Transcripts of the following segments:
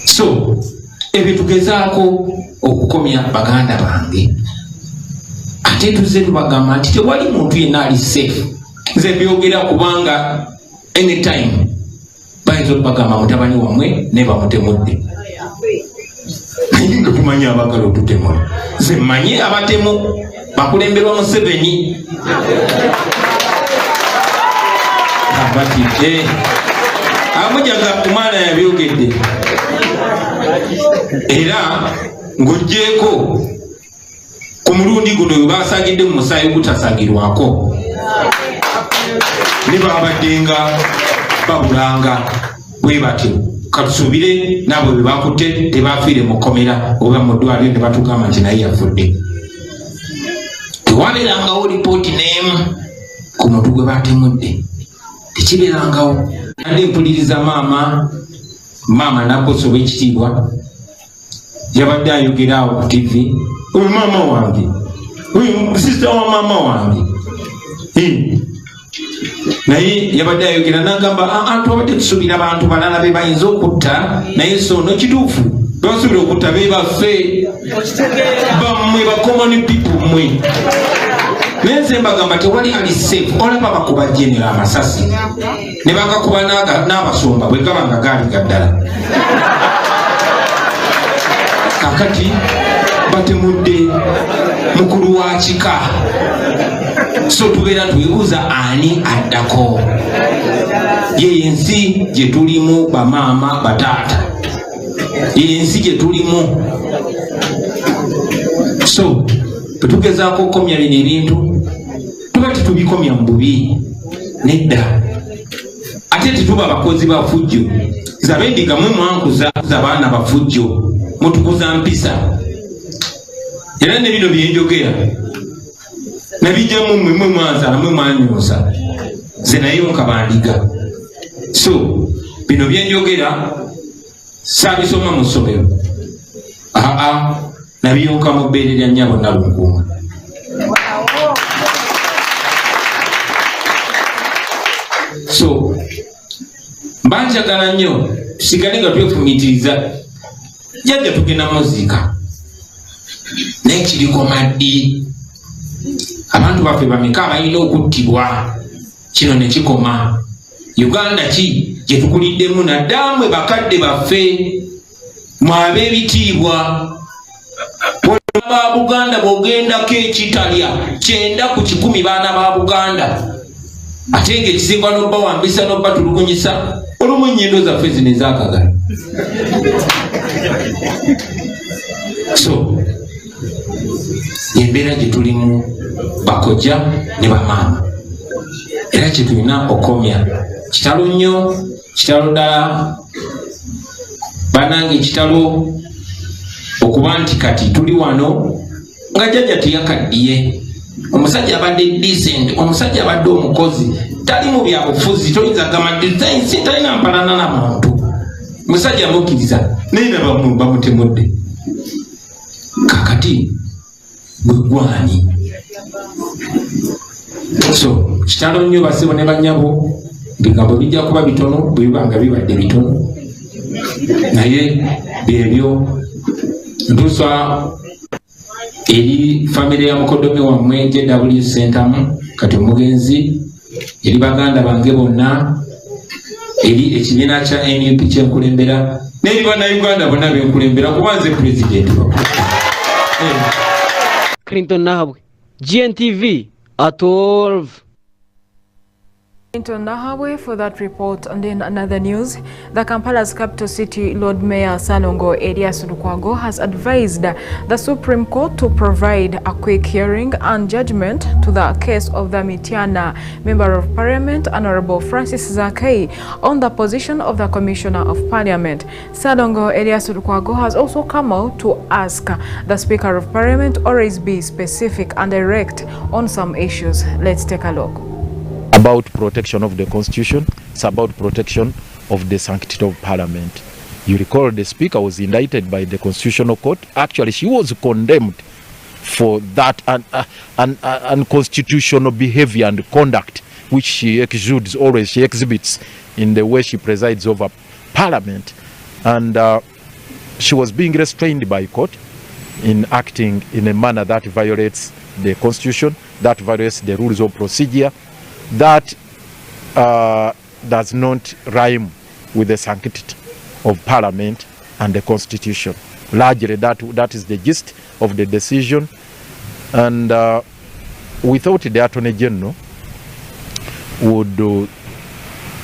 So ebyo tugezaako okukomya baganda bange ate tuze tubagamba nti tewali muntu yenna ali safe. Nze byogera kubanga anytime bayinza okubagamba mutabani wamwe ne bamutemudde. Naye nga tumanyi abagala otutemula. Nze mmanyi abatemu bakulemberwa Museveni. Abatidde amujaga kumana yabyogedde era ng'oggyeko ku mulundi guno basagidde mu musaayi ogutasagirwako ne babaddenga babulanga bwe batyo. Katusuubire nabo bwe bakutte tebafiire mu kkomera oba mu ddwaliro ne batugamba nti naye yafudde. Tewabeerangawo lipooti n'emu ku muntu gwe batemudde, tekibeerangawo. Andi mpuliriza maama Nakoso w'ekitiibwa yabadde ayogera awo ku TV, oyo maama wange, oyo sisita wa maama wange. Naye yabadde ayogera n'agamba twabadde tusuubira abantu balala be bayinza okutta, naye sono kituufu basuubira okutta be baffe bammwe ba common people mmwe. Naye nze mbagamba tewali ali safe. Olaba bakuba jenera amasasi ne bagakuba n'abasumba bwe gaba nga gaali gaddala. Kakati batemudde mukulu wa kika. So tubeera twebuuza ani addako. Yensi gye tulimu bamaama bataata, yensi gye tulimu. So tugezaako okukomya bino ebintu tuba tetubikomya mu bubi nedda. Ate tetuba bakozi ba fujjo. Zabendiga mwe mwankuza abaana bafujjo mutukuza mpisa. Era ne bino byenjogera nabijjamu mwe mwanzala mwe mwanyusa ze nayo nkabandiga. So bino byenjogera saabisoma mu ssomero, nabiyonka mu bbeere lya nnyabo Nalunkuuma. So mbanjagala nnyo tusigale nga twefumitiriza. Jjajja tugenda muzika naye kiriko maddi. Abantu baffe bameka balina okuttibwa, kino ne kikoma. Uganda ki gye tukuliddemu naddamwe bakadde baffe mwab'ebitiibwa. Ba Buganda bw'ogendako ekitalya 9 ku 10 baana ba Buganda. Ate ng'ekisinga n'obba wambisa n'obba tulugunyisa olumu ennyindo zaffe zino ezakagala. So embeera gye tulimu bakojja ne bamaama, era kye tulina okomya. Kitalo nnyo, kitalo ddala banange, kitalo okuba nti kati tuli wano nga jjajja teyakaddiye. Omusajja abadde decent, omusajja abadde omukozi, tali mu byabufuzi. Toyinza gamba design talina mpalana na muntu. Musajja mukkiriza naye bamutemudde. Kakati gwe gwani? So kitalo nnyo basibo ne bannyabo, bigambo bijja kuba bitono bwe bibanga bibadde bitono, naye byebyo. Ntuusa eri famire ya mukoddomi wammwe GW Centamu kati omugenzi, eri baganda bange bonna, eri ekibiina kya NUP kyenkulembera, n'eri bannayuganda bonna benkulembera kuba nze pulezidenti bakulu. Clinton Nahabwe, GNTV at 12. Clinton Nahabwe for that report. And in another news, the Kampala's capital city Lord Mayor Salongo Elias Lukwago has advised the Supreme Court to provide a quick hearing and judgment to the case of the Mityana Member of Parliament Honorable Francis Zakei on the position of the Commissioner of Parliament. Salongo Elias Lukwago has also come out to ask the Speaker of Parliament always be specific and direct on some issues. Let's take a look. About protection of the Constitution, it's about protection of the sanctity of Parliament. You recall the Speaker was indicted by the Constitutional Court. Actually, she was condemned for that unconstitutional behavior and conduct which she exudes, always she exhibits in the way she presides over Parliament. And she was being restrained by court in acting in a manner that violates the constitution, that violates the rules of procedure, that does not rhyme with the sanctity of parliament and the constitution. Largely that is the gist of the decision, and we thought the Attorney General would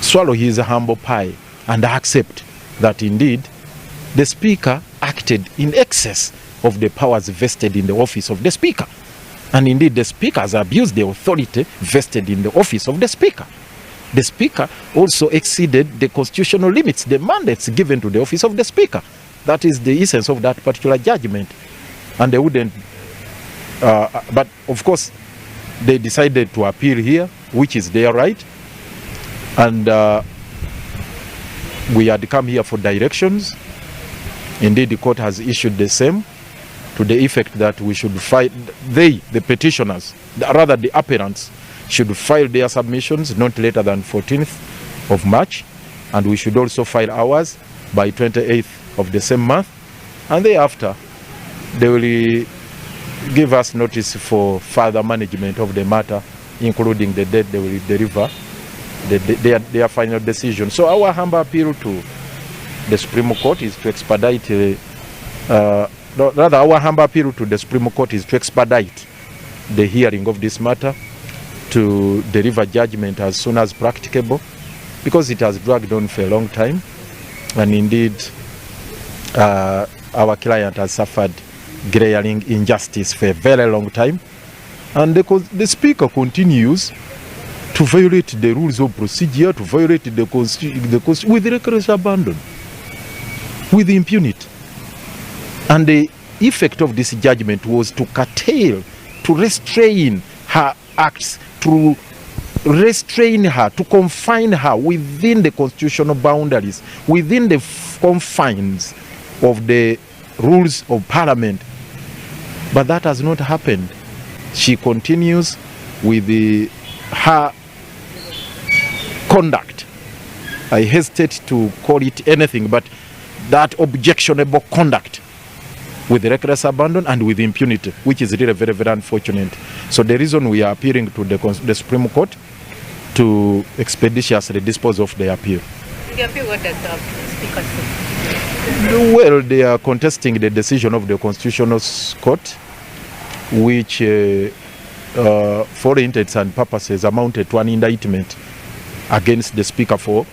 swallow his humble pie and accept that indeed the Speaker acted in excess of the powers vested in the office of the Speaker. And indeed the Speaker has abused the authority vested in the office of the Speaker. The Speaker also exceeded the constitutional limits, the mandates given to the office of the Speaker. That is the essence of that particular judgment. And they wouldn't, but of course, they decided to appeal here, which is their right. And we had come here for directions. Indeed, the court has issued the same, to the effect that we should file, the petitioners, rather the appellants, should file their submissions not later than 14th of March, and we should also file ours by 28th of the same month, and thereafter they will give us notice for further management of the matter, including the date they will deliver their final decision. So our humble appeal to the Supreme Court is to expedite, our humble appeal to the Supreme Court is to expedite the hearing of this matter, to deliver judgment as soon as practicable, because it has dragged on for a long time, and indeed our client has suffered glaring injustice for a very long time, and the Speaker continues to violate the rules of procedure, to violate the constitution with reckless abandon, with impunity. And the effect of this judgment was to curtail, to restrain her acts, to restrain her, to confine her within the constitutional boundaries, within the confines of the rules of parliament. But that has not happened. She continues with her conduct. I hesitate to call it anything but that objectionable conduct, with reckless abandon and with impunity, which is really very, very unfortunate. So the reason we are appealing to the Supreme Court to expeditiously dispose of the appeal. The appeal, what does the Speaker say? Well, they are contesting the decision of the Constitutional Court, which for all intents and purposes amounted to an indictment against the Speaker for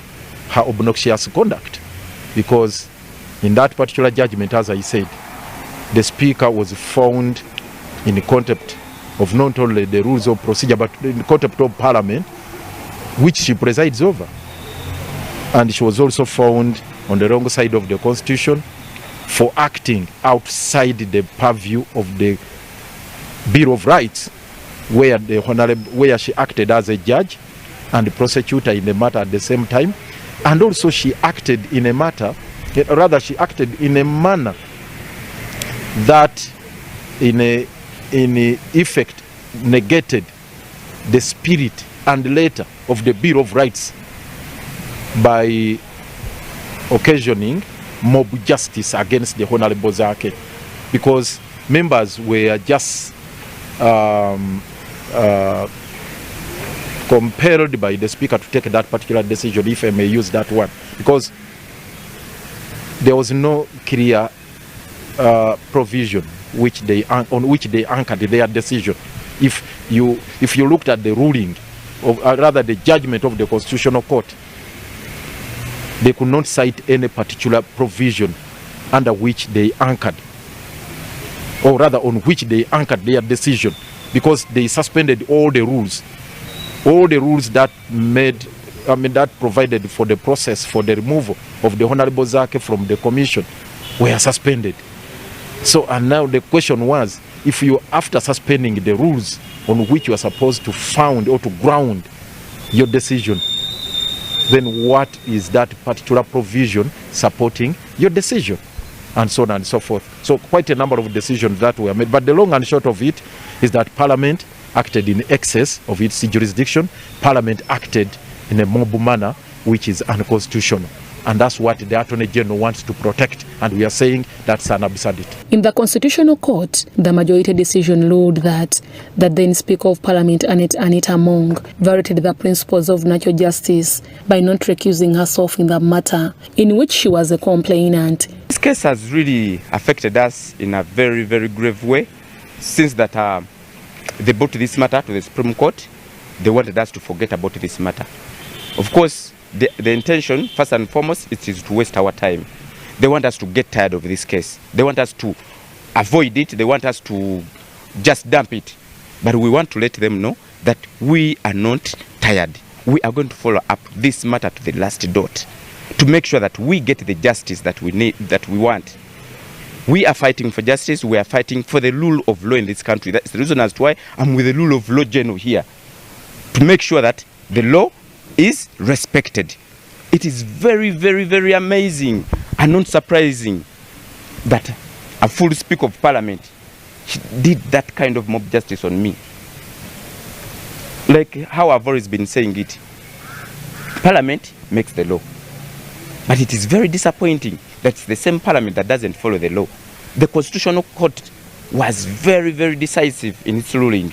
her obnoxious conduct. Because in that particular judgment, as I said, the Speaker was found in contempt of not only the rules of procedure, but in contempt of Parliament, which she presides over. And she was also found on the wrong side of the Constitution for acting outside the purview of the Bill of Rights, where she acted as a judge and prosecutor in the matter at the same time. And also she acted in a manner that in effect negated the spirit and letter of the Bill of Rights by occasioning mob justice against the Honorable Zake, because members were just compelled by the Speaker to take that particular decision, if I may use that one, because there was no clear provision on which they anchored their decision. If you looked at the ruling, or rather the judgment of the Constitutional Court, they could not cite any particular provision under which they anchored, or rather on which they anchored their decision, because they suspended all the rules that that provided for the process for the removal of the Honorable Zake from the commission were suspended. So, and now the question was, if you, after suspending the rules on which you are supposed to found or to ground your decision, then what is that particular provision supporting your decision? And so on and so forth. So quite a number of decisions that were made. But the long and short of it is that Parliament acted in excess of its jurisdiction. Parliament acted in a mob manner which is unconstitutional. and that's what the Attorney General wants to protect, and we are saying that's an absurdity. In the Constitutional Court, the majority decision ruled that the then Speaker of Parliament, Anita Among, violated the principles of natural justice by not recusing herself in the matter in which she was a complainant. This case has really affected us in a very, very grave way. Since that they brought this matter to the Supreme Court, they wanted us to forget about this matter. Of course, the intention, first and foremost, is to waste our time. They want us to get tired of this case. They want us to avoid it. They want us to just dump it. But we want to let them know that we are not tired. We are going to follow up this matter to the last dot to make sure that we get the justice that we need, that we want. We are fighting for justice. We are fighting for the rule of law in this country. That's the reason as to why I'm with the rule of law general here, to make sure that the law is respected. It is very, very, very amazing and not surprising that a full Speaker of Parliament did that kind of mob justice on me. Like how I've always been saying it, Parliament makes the law. But it is very disappointing that it's the same Parliament that doesn't follow the law. The Constitutional Court was very, very decisive in its ruling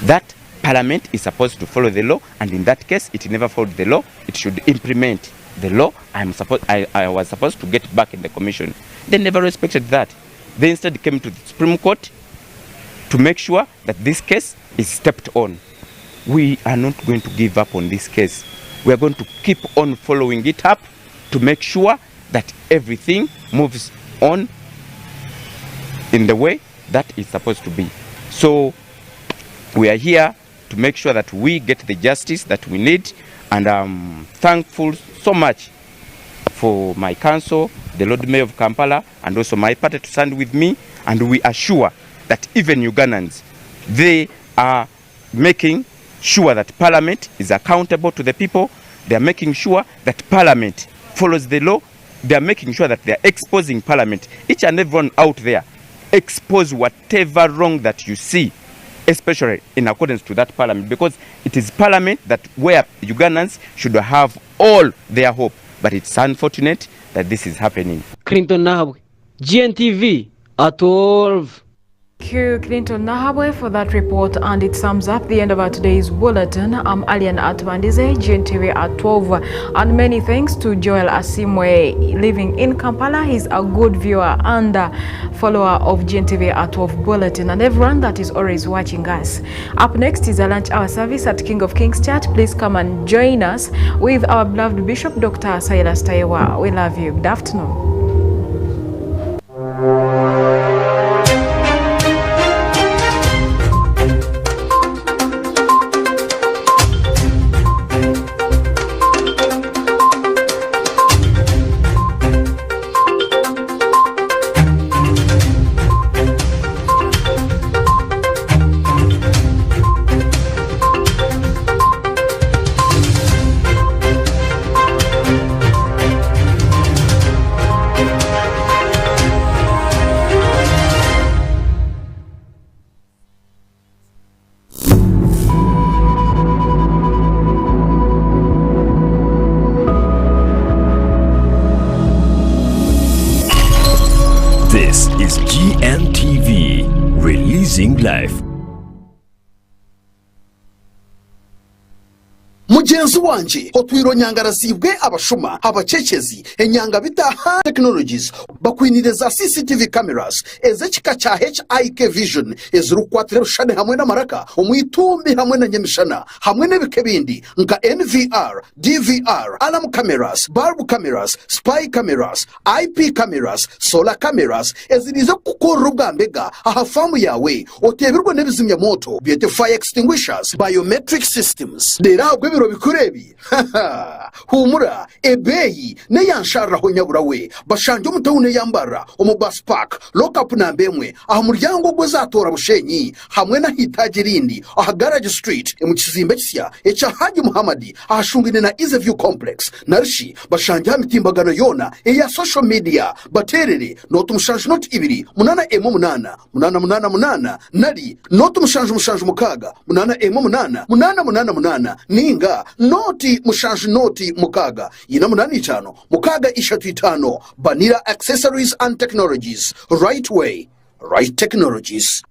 that Parliament is supposed to follow the law, and in that case, it never followed the law. It should implement the law. I was supposed to get back in the commission. They never respected that. They instead came to the Supreme Court to make sure that this case is stepped on. We are not going to give up on this case. We are going to keep on following it up to make sure that everything moves on in the way that it's supposed to be. So we are here to make sure that we get the justice that we need, and I'm thankful so much for my council, the Lord Mayor of Kampala, and also my party to stand with me, and we are sure that even Ugandans, they are making sure that Parliament is accountable to the people. They are making sure that Parliament follows the law. They are making sure that they are exposing Parliament. Each and everyone out there, expose whatever wrong that you see, especially in accordance to that Parliament, because it is Parliament that where Ugandans should have all their hope. But it's unfortunate that this is happening. Clinton Nahabwe, GNTV at 12. Thank you, Clinton Nahabwe, for that report, and it sums up the end of our today's bulletin. I'm Atubandiize, GNTV at 12, and many thanks to Joel Asimwe living in Kampala. He's a good viewer and follower of GNTV at 12 bulletin, and everyone that is always watching us. Up next is a lunch hour service at King of Kings Church. Please come and join us with our beloved Bishop Dr. Silas Tayewa. We love you. Good afternoon. This is GNTV, releasing life. Mugenzi wanje otwiro nyangarazibwe abashuma abacecezi enyanga bitaha technologies bakwinireza CCTV cameras ezekika cha HIK vision ezirukwatire rushane hamwe na maraka omwitumbi hamwe na nyemishana hamwe nebike bindi nka NVR, DVR, alarm cameras, bulb cameras, spy cameras, IP cameras, solar cameras eziriza kukora ubwambega ahafamu yawe otebirwa nebizimya moto byete fire extinguishers, biometric systems deragwe biro bikurebi humura ebeyi ne yanshara ho nyaburawe bashanje umutawune yambara omubus park lock up nambemwe aho muryango gwe zatora bushenyi hamwe na hitajirindi aha garage street mu kizimbe kisya echa Haji Muhammadi ahashungine na Easy View complex narishi bashanje hamitimbagano yona eya social media baterere notu mushanje not ibiri munana emo munana munana munana munana nari notu mushanje mukaga munana emo munana munana munana munana ninga noti mushanju noti mukaga ina munani itano mukaga ishatu itano Banira Accessories and Technologies. Right way, right technologies.